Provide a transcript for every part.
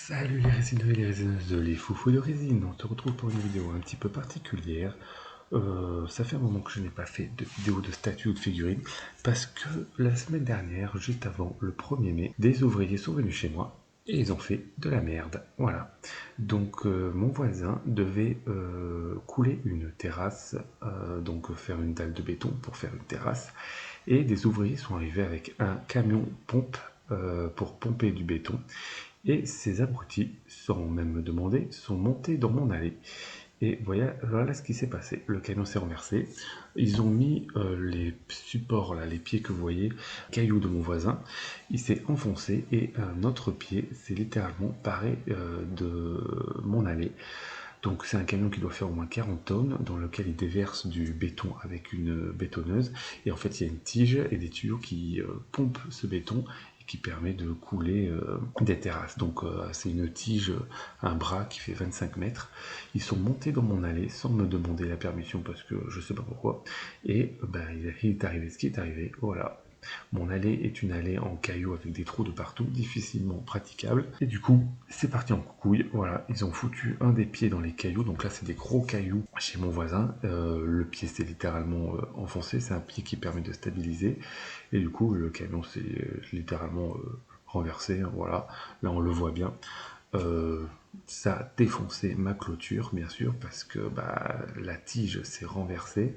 Salut les résineux et les résineuses de les foufous de résine, on te retrouve pour une vidéo un petit peu particulière. Ça fait un moment que je n'ai pas fait de vidéo de statues ou de figurines, parce que la semaine dernière, juste avant le 1er mai, des ouvriers sont venus chez moi et ils ont fait de la merde. Voilà. Donc mon voisin devait couler une terrasse, donc faire une dalle de béton pour faire une terrasse, et des ouvriers sont arrivés avec un camion pompe pour pomper du béton. Et ces abrutis, sans même me demander, sont montés dans mon allée. Et voilà ce qui s'est passé. Le camion s'est renversé. Ils ont mis les supports, là, les pieds que vous voyez, cailloux de mon voisin. Il s'est enfoncé et un autre pied s'est littéralement paré de mon allée. Donc c'est un camion qui doit faire au moins 40 tonnes, dans lequel il déverse du béton avec une bétonneuse. Et en fait, il y a une tige et des tuyaux qui pompent ce béton et qui permet de couler des terrasses. Donc c'est une tige, un bras qui fait 25 mètres. Ils sont montés dans mon allée sans me demander la permission parce que je sais pas pourquoi. Et il est arrivé ce qui est arrivé. Voilà. Mon allée est une allée en cailloux avec des trous de partout, difficilement praticable. Et du coup, c'est parti en couille. Voilà, ils ont foutu un des pieds dans les cailloux. Donc là, c'est des gros cailloux chez mon voisin. Le pied s'est littéralement enfoncé. C'est un pied qui permet de stabiliser. Et du coup, le camion s'est littéralement renversé. Voilà, là, on le voit bien. Ça a défoncé ma clôture, bien sûr, parce que la tige s'est renversée.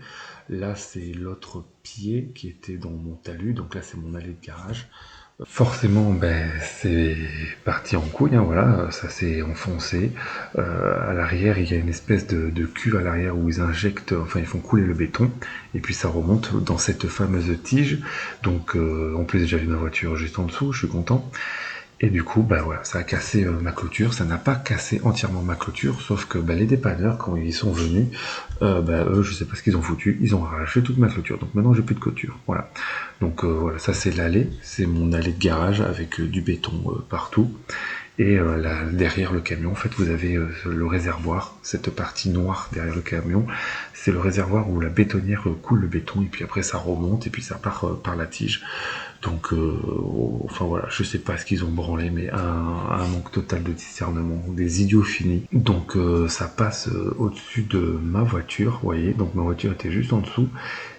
Là, c'est l'autre pied qui était dans mon talus, donc là, c'est mon allée de garage. Forcément, c'est parti en couille, hein, voilà, ça s'est enfoncé. À l'arrière, il y a une espèce de cuve à l'arrière où ils injectent, enfin ils font couler le béton, et puis ça remonte dans cette fameuse tige. Donc en plus, j'ai ma voiture juste en dessous, je suis content. Et du coup, voilà, ça a cassé ma clôture. Ça n'a pas cassé entièrement ma clôture, sauf que les dépanneurs, quand ils sont venus, eux, je sais pas ce qu'ils ont foutu, ils ont arraché toute ma clôture. Donc maintenant, j'ai plus de clôture. Voilà. Donc voilà, ça c'est l'allée, c'est mon allée de garage avec du béton partout. Et là, derrière le camion, en fait, vous avez le réservoir, cette partie noire derrière le camion, c'est le réservoir où la bétonnière coule le béton, et puis après ça remonte, et puis ça part par la tige. Donc, enfin voilà, je sais pas ce qu'ils ont branlé, mais un manque total de discernement, des idiots finis. Donc ça passe au-dessus de ma voiture, vous voyez, donc ma voiture était juste en dessous,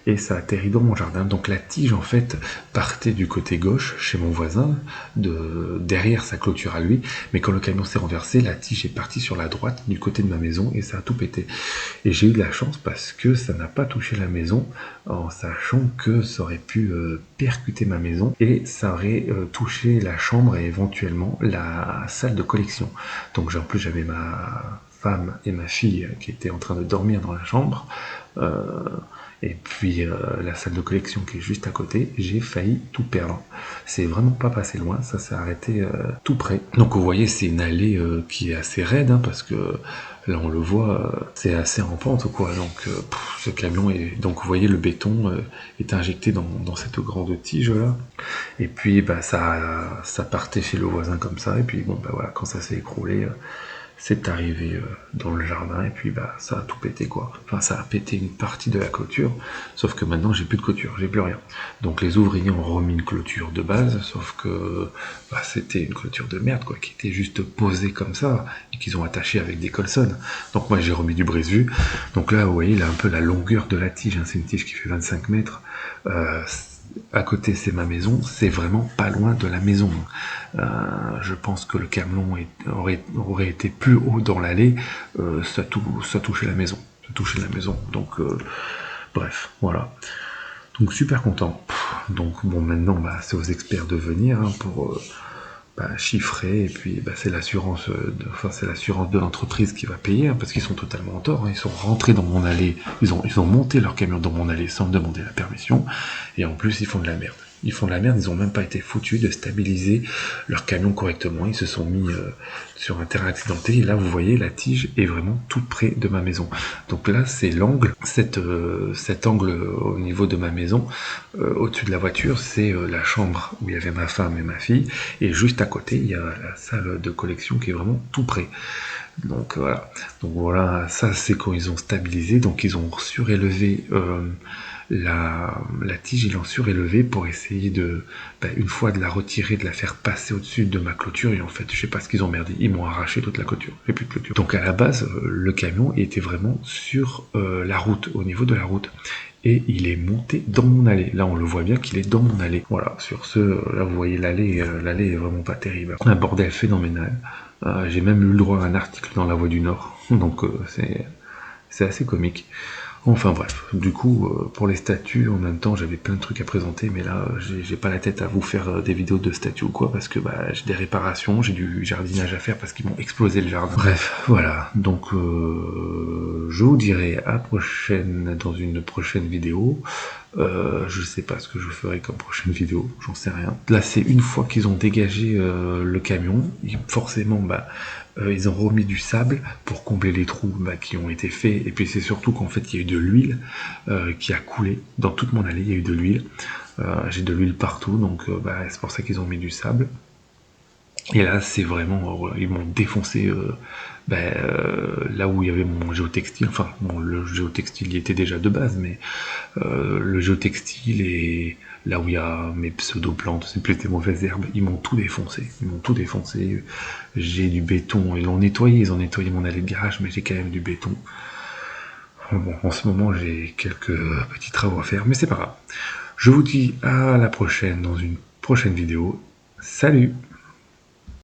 et ça atterrit dans mon jardin. Donc la tige, en fait, partait du côté gauche, chez mon voisin, derrière sa clôture à lui, mais quand le camion s'est renversé, la tige est partie sur la droite, du côté de ma maison, et ça a tout pété. Et j'ai eu de la chance parce que ça n'a pas touché la maison, en sachant que ça aurait pu percuter ma maison, et ça aurait touché la chambre et éventuellement la salle de collection. Donc en plus, j'avais ma femme et ma fille qui étaient en train de dormir dans la chambre, et puis la salle de collection qui est juste à côté, j'ai failli tout perdre. C'est vraiment pas passé loin, ça s'est arrêté tout près. Donc vous voyez, c'est une allée qui est assez raide, hein, parce que là on le voit, c'est assez en pente quoi. Donc ce camion est, donc vous voyez le béton est injecté dans cette grande tige là. Et puis ça partait chez le voisin comme ça. Et puis bon voilà, quand ça s'est écroulé. C'est arrivé dans le jardin et puis ça a tout pété quoi. Enfin ça a pété une partie de la clôture, sauf que maintenant j'ai plus de clôture, j'ai plus rien. Donc les ouvriers ont remis une clôture de base, sauf que c'était une clôture de merde quoi, qui était juste posée comme ça et qu'ils ont attaché avec des colsonnes. Donc moi j'ai remis du brise-vue. Donc là vous voyez là un peu la longueur de la tige, hein. C'est une tige qui fait 25 mètres. À côté c'est ma maison, c'est vraiment pas loin de la maison. Je pense que le camion aurait été plus haut dans l'allée, ça touchait la maison. Ça touchait la maison. Donc bref, voilà. Donc super content. Donc bon maintenant c'est aux experts de venir hein, pour chiffrer, et puis c'est l'assurance de l'entreprise qui va payer hein, parce qu'ils sont totalement en tort hein. Ils sont rentrés dans mon allée, ils ont monté leur camion dans mon allée sans me demander la permission, et en plus ils font de la merde. Ils ont même pas été foutus de stabiliser leur camion correctement. Ils se sont mis sur un terrain accidenté. Et là, vous voyez, la tige est vraiment tout près de ma maison. Donc là, c'est l'angle, cet angle au niveau de ma maison, au-dessus de la voiture, c'est la chambre où il y avait ma femme et ma fille. Et juste à côté, il y a la salle de collection qui est vraiment tout près. Donc voilà, ça c'est quand ils ont stabilisé, donc ils ont surélevé la tige ils l'ont surélevé pour essayer de, une fois de la retirer, de la faire passer au-dessus de ma clôture, et en fait je sais pas ce qu'ils ont merdé, ils m'ont arraché toute la clôture, j'ai plus de clôture. Donc à la base le camion était vraiment sur la route, au niveau de la route, et il est monté dans mon allée. Là on le voit bien qu'il est dans mon allée. Voilà, sur ce, là vous voyez l'allée est vraiment pas terrible. Un bordel phénoménal. J'ai même eu le droit à un article dans La Voix du Nord, donc c'est assez comique. Enfin bref, du coup, pour les statues, en même temps, j'avais plein de trucs à présenter, mais là, j'ai pas la tête à vous faire des vidéos de statues ou quoi, parce que j'ai des réparations, j'ai du jardinage à faire parce qu'ils m'ont explosé le jardin. Bref, voilà, donc je vous dirai à prochaine dans une prochaine vidéo. Je sais pas ce que je ferai comme prochaine vidéo, j'en sais rien. Là, c'est une fois qu'ils ont dégagé le camion, forcément, ils ont remis du sable pour combler les trous qui ont été faits. Et puis c'est surtout qu'en fait, il y a eu de l'huile qui a coulé dans toute mon allée. Il y a eu de l'huile. J'ai de l'huile partout, donc c'est pour ça qu'ils ont mis du sable. Et là, c'est vraiment, ils m'ont défoncé là où il y avait mon géotextile. Enfin, bon, le géotextile y était déjà de base, mais le géotextile et là où il y a mes pseudo-plantes, ces plantes et mauvaises herbes, ils m'ont tout défoncé. Ils m'ont tout défoncé. J'ai du béton. Ils ont nettoyé mon allée de garage, mais j'ai quand même du béton. Bon, en ce moment, j'ai quelques petits travaux à faire, mais c'est pas grave. Je vous dis à la prochaine dans une prochaine vidéo. Salut!